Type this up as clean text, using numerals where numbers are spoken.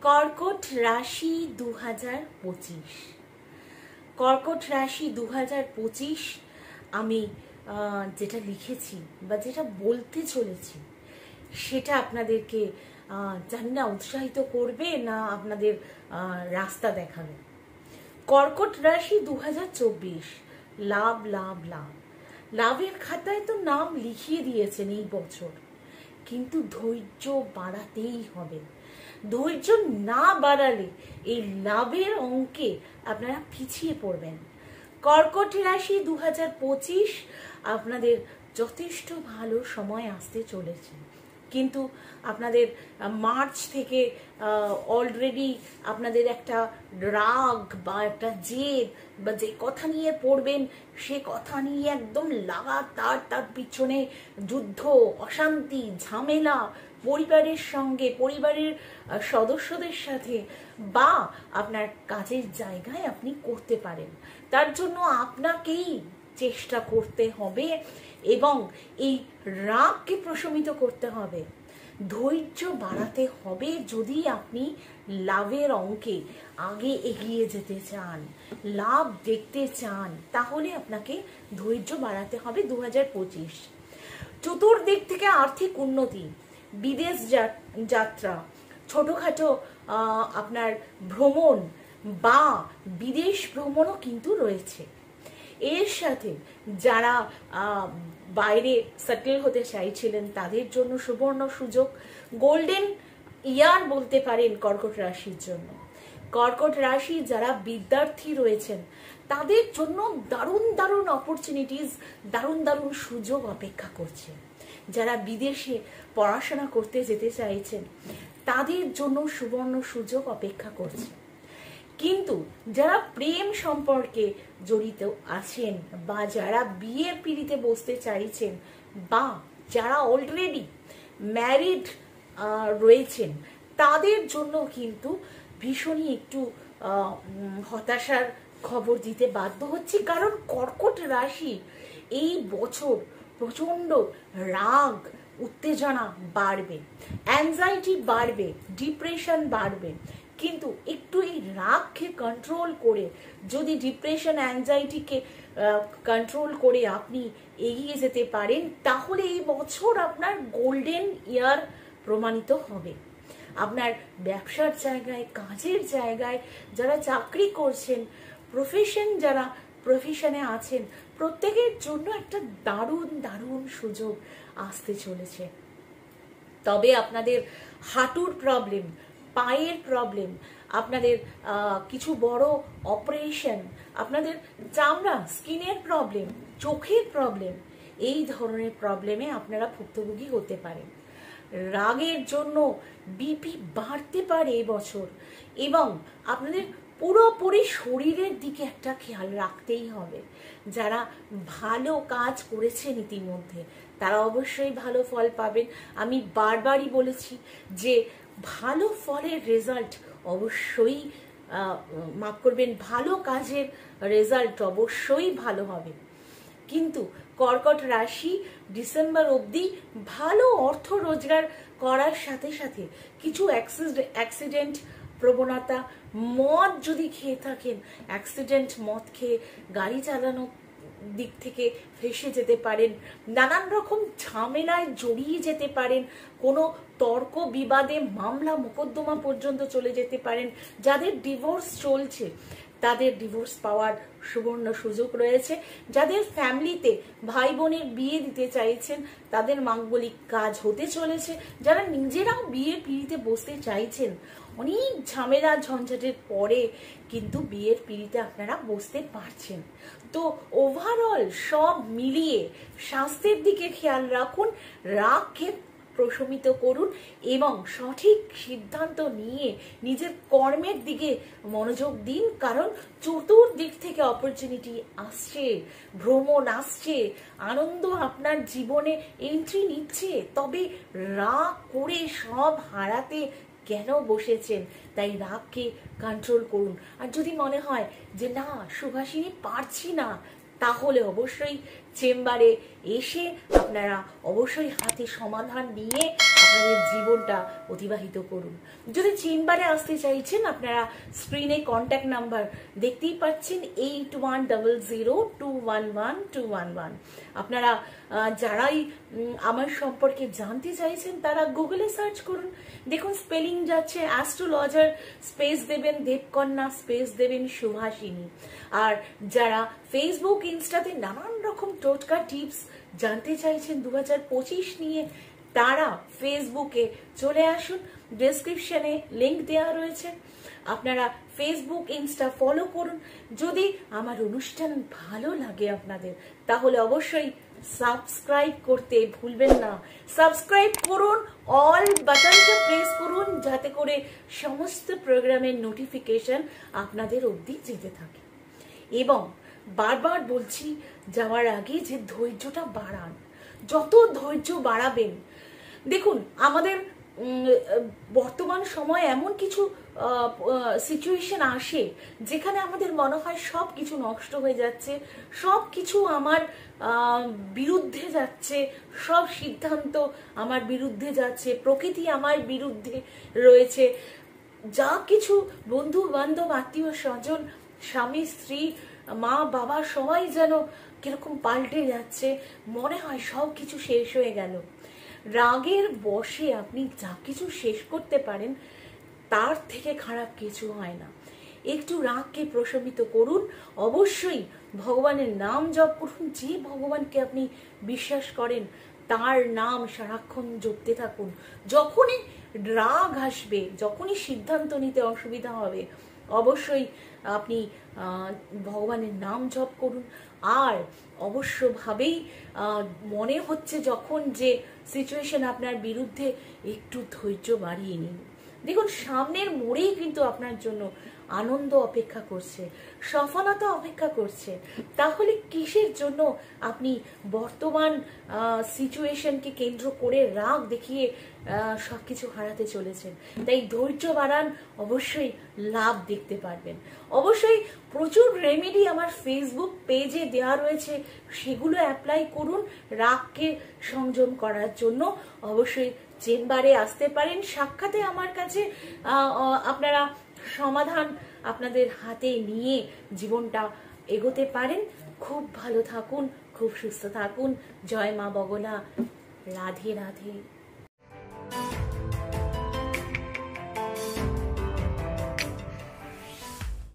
কর্কট রাশি 2025। কর্কট রাশি 2025 আমি যেটা লিখেছি বা যেটা বলতে চলেছি সেটা আপনাদেরকে জানি না উৎসাহিত করবে না আপনাদের রাস্তা দেখাবে। কর্কট রাশি 2024, লাভ লাভ লাভ। লাভের খাতায় তো নাম লিখিয়ে দিয়েছেন এই বছর, কিন্তু ধৈর্য বাড়াতেই হবে। ধৈর্য না বাড়ালে এই লাভের অঙ্কে আপনারা পিছিয়ে পড়বেন। কর্কট রাশি 2025 আপনাদের যথেষ্ট ভালো সময় আসতে চলেছে, কিন্তু আপনাদের মার্চ থেকে অলরেডি আপনাদের একটা রাগ বা একটা জেদ বা যে কথা নিয়ে পড়বেন সে কথা নিয়ে একদম লাগাতার তার পিছনে যুদ্ধ, অশান্তি, ঝামেলা পরিবারের সঙ্গে, পরিবারের সদস্যদের সাথে বা আপনার কাজের জায়গায় আপনি করতে পারেন। তার জন্য আপনাকেই চেষ্টা করতে হবে এবং এই রাগকে প্রশমিত করতে হবে, ধৈর্য বাড়াতে হবে। যদি আপনি লাভের অঙ্কে আগে এগিয়ে যেতে চান, লাভ দেখতে চান, তাহলে আপনাকে ধৈর্য বাড়াতে হবে। 2025 চতুর্দিক থেকে আর্থিক উন্নতি, বিদেশ যাত্রা, ছোটখাটো আপনার ভ্রমণ বা বিদেশ ভ্রমণও কিন্তু রয়েছে। এর সাথে যারা বাইরে সেটেল হতে চাইছিলেন তাদের জন্য সুবর্ণ সুযোগ, গোল্ডেন ইয়ার বলতে পারেন কর্কট রাশির জন্য। কর্কট রাশি যারা বিদ্যার্থী রয়েছেন তাদের জন্য দারুণ দারুণ অপরচুনিটিস, দারুণ দারুণ সুযোগ অপেক্ষা করছে। যারা বিদেশে পড়াশোনা করতে যেতে চাইছেন তাদের জন্য সুবর্ণ সুযোগ অপেক্ষা করছে। কিন্তু যারা প্রেম সম্পর্কে জড়িত আছেন বা যারা বিয়ের পিঁড়িতে বসতে চাইছেন বা যারা অলরেডি ম্যারিড রয়েছেন তাদের জন্য কিন্তু ভীষণই একটু হতাশার খবর দিতে বাধ্য হচ্ছি, কারণ কর্কট রাশি এই বছর প্রচন্ড রাগ, উত্তেজনা বাড়বে, অ্যাংজাইটি বাড়বে, ডিপ্রেশন বাড়বে। কিন্তু একটু এই রাগকে কন্ট্রোল করে, যদি ডিপ্রেশন, অ্যাংজাইটিকে কন্ট্রোল করে আপনি এগিয়ে যেতে পারেন, তাহলে এই বছর আপনার গোল্ডেন ইয়ার প্রমাণিত হবে। আপনার ব্যবসার জায়গায়, কাজের জায়গায়, যারা চাকরি করছেন, যারা প্রফেশনে আছেন, প্রত্যেকের জন্য একটা দারুণ দারুণ সুযোগ আসতে চলেছে। তবে আপনাদের হাঁটুর প্রবলেম, পায়ের প্রবলেম, আপনাদের কিছু বড় অপারেশন, আপনাদের চামড়া, স্কিনের প্রবলেম, চোখের প্রবলেম, এই ধরনের প্রবলেমে আপনারা ভুক্তভোগী হতে পারেন। রাগের জন্য বিপি বাড়তে পারে এবছর এবং আপনাদের পুরোপুরি শরীরের দিকে একটা খেয়াল রাখতেই হবে। যারা ভালো কাজ করেছেন ইতিমধ্যে তারা অবশ্যই ভালো ফল পাবেন। আমি বারবারই বলেছি যে ভালো ফলের রেজাল্ট অবশ্যই, মাফ করবেন, ভালো কাজের রেজাল্ট অবশ্যই ভালো হবে। কিন্তু কর্কট রাশি ডিসেম্বর অবধি ভালো অর্থ রোজগার করার সাথে সাথে কিছু অ্যাক্সিডেন্ট প্রবণতা, মদ যদি খেয়ে থাকেন, অ্যাক্সিডেন্ট মদ খেয়ে গাড়ি চালানোর দিক থেকে ফেঁসে যেতে পারেন, নানান রকম ঝামেলায় জড়িয়ে যেতে পারেন, কোনো তর্ক বিবাদে মামলা মোকদ্দমা পর্যন্ত চলে যেতে পারেন। যাদের ডিভোর্স চলছে তাদের ডিভোর্স পাওয়ার সুবর্ণ সুযোগ রয়েছে। যাদের ফ্যামিলিতে ভাই বোনের বিয়ে দিতে চাইছেন তাদের মাঙ্গলিক কাজ হতে চলেছে। যারা নিজেরাও বিয়ের পিঁড়িতে বসতে চাইছেন, অনেক ঝামেলা ঝঞ্ঝাটের পরে কিন্তু বিয়ের পিঁড়িতে আপনারা বসতে পারছেন। তো ওভারঅল সব মিলিয়ে স্বাস্থ্যের দিকে খেয়াল রাখুন, রাগকে প্রশমিত করুন এবং সঠিক সিদ্ধান্ত নিয়ে নিজের কর্মের দিকে মনোযোগ দিন, কারণ চতুর্দিক থেকে অপরচুনিটি আসছে, ভ্রমণ আসছে, আনন্দ আপনার জীবনে এন্ট্রি নিচ্ছে। তবে রাগ করে সব হারাতে কেন বসেছেন? তাই রাগকে কন্ট্রোল করুন। আর যদি মনে হয় যে না সুভাষিনী পারছি না, তাহলে অবশ্যই চেম্বারে এসে আপনারা অবশ্যই হাতে সমাধান নিয়ে আপনাদের জীবনটা অতিবাহিত করুন। যদি চেম্বারে আসতে চাইছেন, আপনারা স্ক্রিনে কন্ট্যাক্ট নাম্বার দেখতেই পাচ্ছেন 8100211211। আপনারা যারাই আমার সম্পর্কে জানতে চাইছেন তারা গুগলে সার্চ করুন, দেখুন স্পেলিং যাচ্ছে অ্যাস্ট্রোলজার, স্পেস দেবেন দেবকন্যা, স্পেস দেবেন সুভাষিনী। আর যারা ফেসবুক ইনস্টাতে নানান রকম টোটকা টিপস জানতে চাইছেন 2025 নিয়ে, তারা ফেসবুকে চলে আসুন, ডেসক্রিপশনে লিংক দেওয়া রয়েছে, আপনারা ফেসবুক ইনস্টা ফলো করুন। যদি আমার অনুষ্ঠান ভালো লাগে আপনাদের, তাহলে অবশ্যই সাবস্ক্রাইব করতে ভুলবেন না। সাবস্ক্রাইব করুন, অল বাটনটা প্রেস করুন, যাতে করে সমস্ত প্রোগ্রামের নোটিফিকেশন আপনাদের অবধি যেতে থাকে। এবং বারবার বলছি যাওয়ার আগে যে ধৈর্যটা বাড়ান, যত ধৈর্য বাড়াবেন। দেখুন আমাদের বর্তমান সময়ে এমন কিছু সিচুয়েশন আসে যেখানে আমাদের মনে হয় সব কিছু নষ্ট হয়ে যাচ্ছে, সব কিছু আমার বিরুদ্ধে যাচ্ছে, সব সিদ্ধান্ত আমার বিরুদ্ধে যাচ্ছে, প্রকৃতি আমার বিরুদ্ধে রয়েছে, যা কিছু বন্ধু বান্ধব আত্মীয় স্বজন স্বামী স্ত্রী মা বাবা সবাই যেন কিরকম পাল্টে যাচ্ছে, মনে হয় সব কিছু শেষ হয়ে গেল। রাগের বশে আপনি যা কিছু শেষ করতে পারেন তার থেকে খারাপ কিছু হয় না। একটু রাগকে প্রশমিত করুন, অবশ্যই ভগবানের নাম জপ করুন, যে ভগবানকে আপনি বিশ্বাস করেন তার নাম সারাক্ষণ জপতে থাকুন। যখনই রাগ আসবে, যখনই সিদ্ধান্ত নিতে অসুবিধা হবে, অবশ্যই আপনি ভগবানের নাম জপ করুন। আর অবশ্যভাবেই মনে হচ্ছে যখন যে সিচুয়েশন আপনার বিরুদ্ধে, একটু ধৈর্য বাড়িয়ে নিন। দেখুন সামনের মোড়েই কিন্তু আপনার জন্য আনন্দ অপেক্ষা করছে, সফলতা অপেক্ষা করছে। তাহলে কিসের জন্য আপনি বর্তমান সিচুয়েশনকে কেন্দ্র করে রাগ দেখিয়ে সবকিছু হারাতে চলেছেন? তাই ধৈর্য বাড়ান, অবশ্যই লাভ দেখতে পারবেন। অবশ্যই প্রচুর রেমেডি আমার ফেসবুক পেজে দেওয়া রয়েছে, সেগুলো অ্যাপ্লাই করুন রাগকে সংযম করার জন্য। অবশ্যই চেম্বারে আসতে পারেন, সাক্ষাতে আমার কাছে আপনারা সমাধান আপনাদের হাতে নিয়ে জীবনটা এগোতে পারেন। খুব ভালো থাকুন, খুব সুস্থ থাকুন। জয় মা বগলা, রাধে রাধে।